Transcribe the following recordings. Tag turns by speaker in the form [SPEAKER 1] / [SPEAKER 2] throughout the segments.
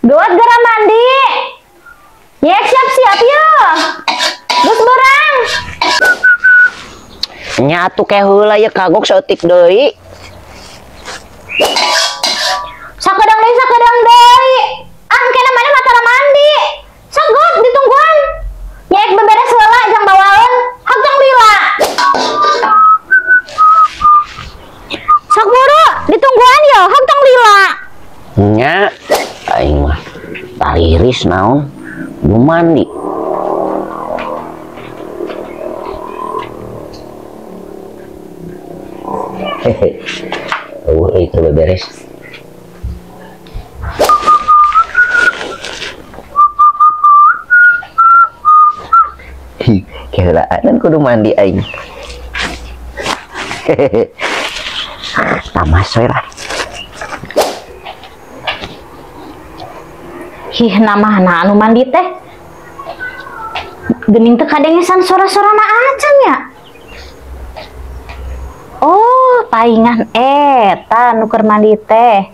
[SPEAKER 1] Duat gara mandi. Ya siap-siap ya. Terus barang.
[SPEAKER 2] Nyatu kayak heula ya kagok seeutik deui.
[SPEAKER 1] Sakadang deui. Angkena mana matara mandi. Sagot ditungguan. Nyaek beberes heula jang bawaeun. Hagtong lila. Sok buru ditungguan ya hagtong lila.
[SPEAKER 2] Nya aing mah tariris naon belum mandi. Hehe. Itu beberes. Keheulaan kudu mandi aing. Hehehe. Tamas we lah.
[SPEAKER 1] Hih namahna anu mandi teh. Geuning teh kadengesan sora-sorana acan ya. Oh, paingan eta nu keur mandi teh.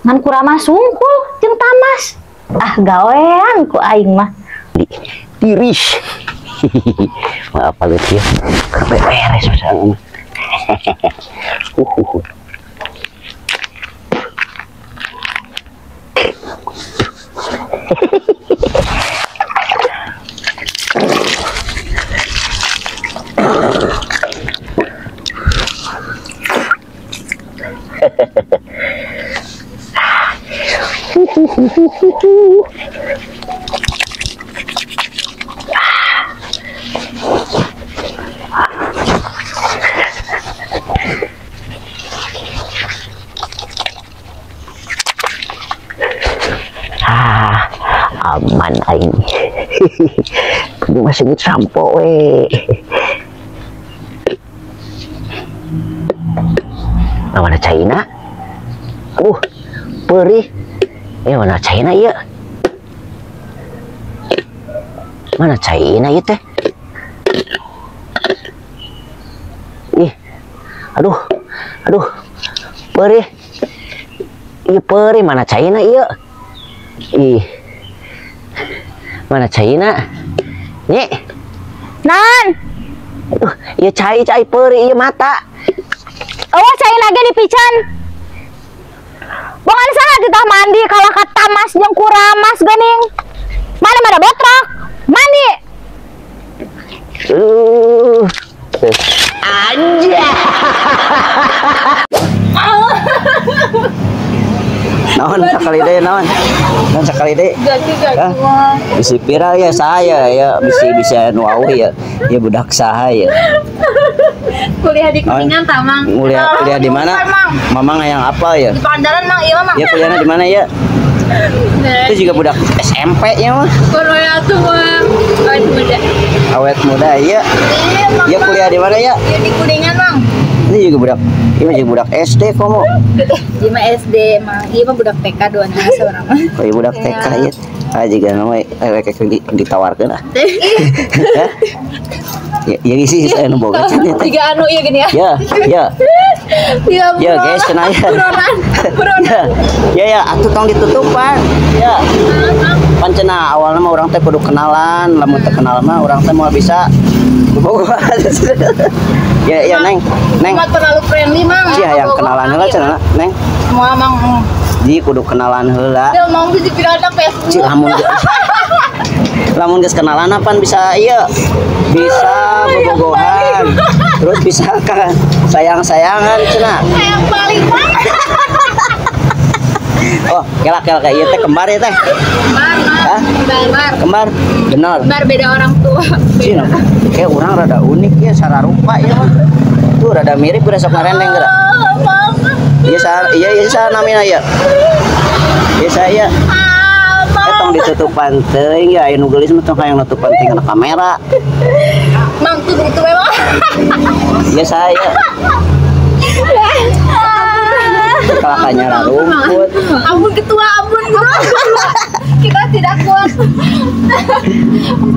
[SPEAKER 1] Ngan kurama sungkul jeung tamas. Ah gawean ku aing mah.
[SPEAKER 2] Tiris. Maaf alut ya. Kabeh beres masalah. Aman aing. Kudu masih ngut sampo we. Mana China? Perih. Mana China ieu? Mana China ieu teh? Ih. Aduh. Perih. Ieu perih mana China ieu? Ih. Mana China? Nye.
[SPEAKER 1] Nan.
[SPEAKER 2] Aduh, ieu cai perih ieu mata.
[SPEAKER 1] Oh, China ge dipican. Bongan saha ditah mandi kalau ka tamas jeung kuramas geuning. Mana botrok. Mandi.
[SPEAKER 2] Anja. Naon sakali deh naon sakali deh bisi viral ya saya ya bisa nuau ya budak saha ya
[SPEAKER 1] Kuliah di Kuningan tamang.
[SPEAKER 2] Kuliah di mana mamang yang apa ya
[SPEAKER 1] di Pangandaran mang ieu mah
[SPEAKER 2] ya kuliahnya di mana ya itu juga budak SMP nya mah
[SPEAKER 1] Korea tuh mah
[SPEAKER 2] awet muda ya ya kuliah di mana ya
[SPEAKER 1] di Kuningan mang
[SPEAKER 2] ini juga budak SD kamu
[SPEAKER 1] di mah SD mah ieu mah budak TK doanya sebenarnya mah
[SPEAKER 2] oh iya budak TK ya juga nama ditawarkan lah ya isi saya boga cenah teh
[SPEAKER 1] tiga anu ieu gini ya
[SPEAKER 2] ya guys cenah ya atuh tong ditutupan ya pan cenah awalna mah urang teh kudu kenalan lamun teu kenal mah urang teh moal bisa boga ya neng
[SPEAKER 1] terlalu friendly mang
[SPEAKER 2] cia yang kenalan heula cenah neng
[SPEAKER 1] moal mang
[SPEAKER 2] di kudu kenalan heula
[SPEAKER 1] teu mau bisi pirata Facebook
[SPEAKER 2] lamun geus kenalan pan bisa iya bisa bobogohan terus bisa kan sayang-sayangan cenah
[SPEAKER 1] sayang paling
[SPEAKER 2] oh kelak kayak ieu teh kembar ya teh kembar bener
[SPEAKER 1] beda orang tua
[SPEAKER 2] cina kayak orang rada unik ya sararupa ya mah tuh rada mirip udah sok ngarendeng geura iya namina ya ya saya tong ditutupan teuing ya anu geulis mah tong hayang nutupan teh kana kamera
[SPEAKER 1] mang tuh memang
[SPEAKER 2] ya saya kalakanya rumput
[SPEAKER 1] ampun ketua ampun kita tidak kuat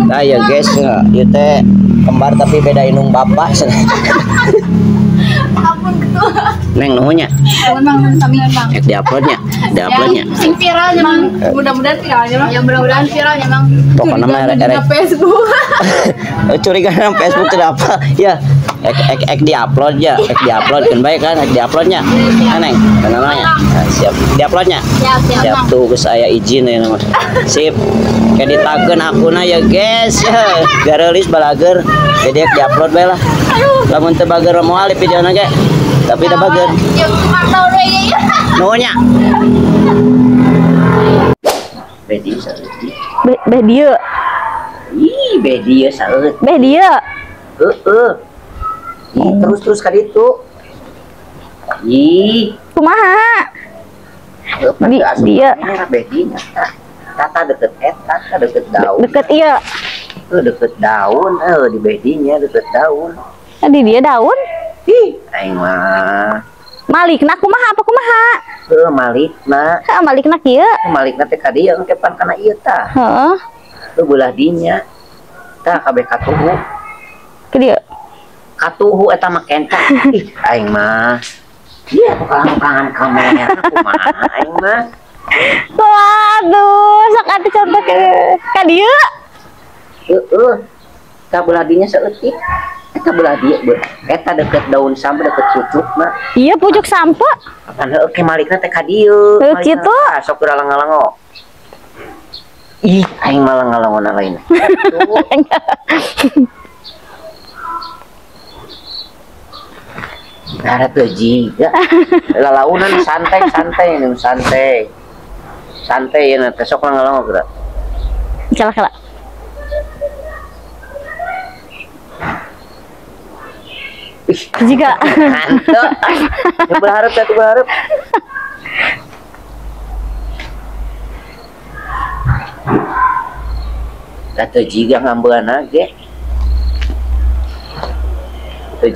[SPEAKER 2] nah ya guys ieu teh kembar tapi beda indung bapak
[SPEAKER 1] Ampun ketua.
[SPEAKER 2] Neng nuhunya.
[SPEAKER 1] Memang kami memang.
[SPEAKER 2] Diuploadnya.
[SPEAKER 1] Sing viralnya mang. Mudah-mudahan viralnya mang. Ya mudah-mudahan viralnya mang.
[SPEAKER 2] Pokoknya mah erek
[SPEAKER 1] Facebook.
[SPEAKER 2] curiga nang Facebook tidak apa ya ek diupload ya ek diupload kan baik kan ek diuploadnya neng namanya siap diuploadnya siap tuh ke saya izin ya nama sip kayak ditagen akuna ya guys ya garelis balager jadi ek diupload bae lah lamun teu bager moal di videona ge tapi da bager nuhunnya bedi saeuti
[SPEAKER 1] Beh dieu.
[SPEAKER 2] ih bedi ya saeuti
[SPEAKER 1] Beh dieu.
[SPEAKER 2] Terus ka ditu. Ih,
[SPEAKER 1] Kumaha? Dia
[SPEAKER 2] bedinya tata deket eta deket daun.
[SPEAKER 1] deket ieu.
[SPEAKER 2] Deket daun, di bedinya deket daun.
[SPEAKER 1] Di dia daun.
[SPEAKER 2] Ih, aing mah.
[SPEAKER 1] Malikna kumaha apa kumaha?
[SPEAKER 2] Malikna.
[SPEAKER 1] Malikna kieu.
[SPEAKER 2] Malikna teh ka dieu engke pan kana ieu tah.
[SPEAKER 1] Heeh.
[SPEAKER 2] Belah dinya. Tah kabeh katuhu.
[SPEAKER 1] Ke dieu.
[SPEAKER 2] Katuhu eta mah kencang. Ih, aing mah. Iya, kangen kamera kumaha aing mah.
[SPEAKER 1] Waduh, sok atuh contoh ka dieu.
[SPEAKER 2] Ka belah dinya saeutik. Eta belah dieu eta deket daun sampe deket pucuk mah.
[SPEAKER 1] Iya pucuk sampe.
[SPEAKER 2] Kan heuh ke malikna teh ka dieu.
[SPEAKER 1] Kitu.
[SPEAKER 2] Sok ngalang-ngalango. Ih, aing malah ngalangon lain. Ada tuh jiga, lalaunan santai ya nanti sok ngalong gerak.
[SPEAKER 1] Kala. Jiga.
[SPEAKER 2] Mantap. Berharap. Kata jiga ngambean age.
[SPEAKER 1] Aduh,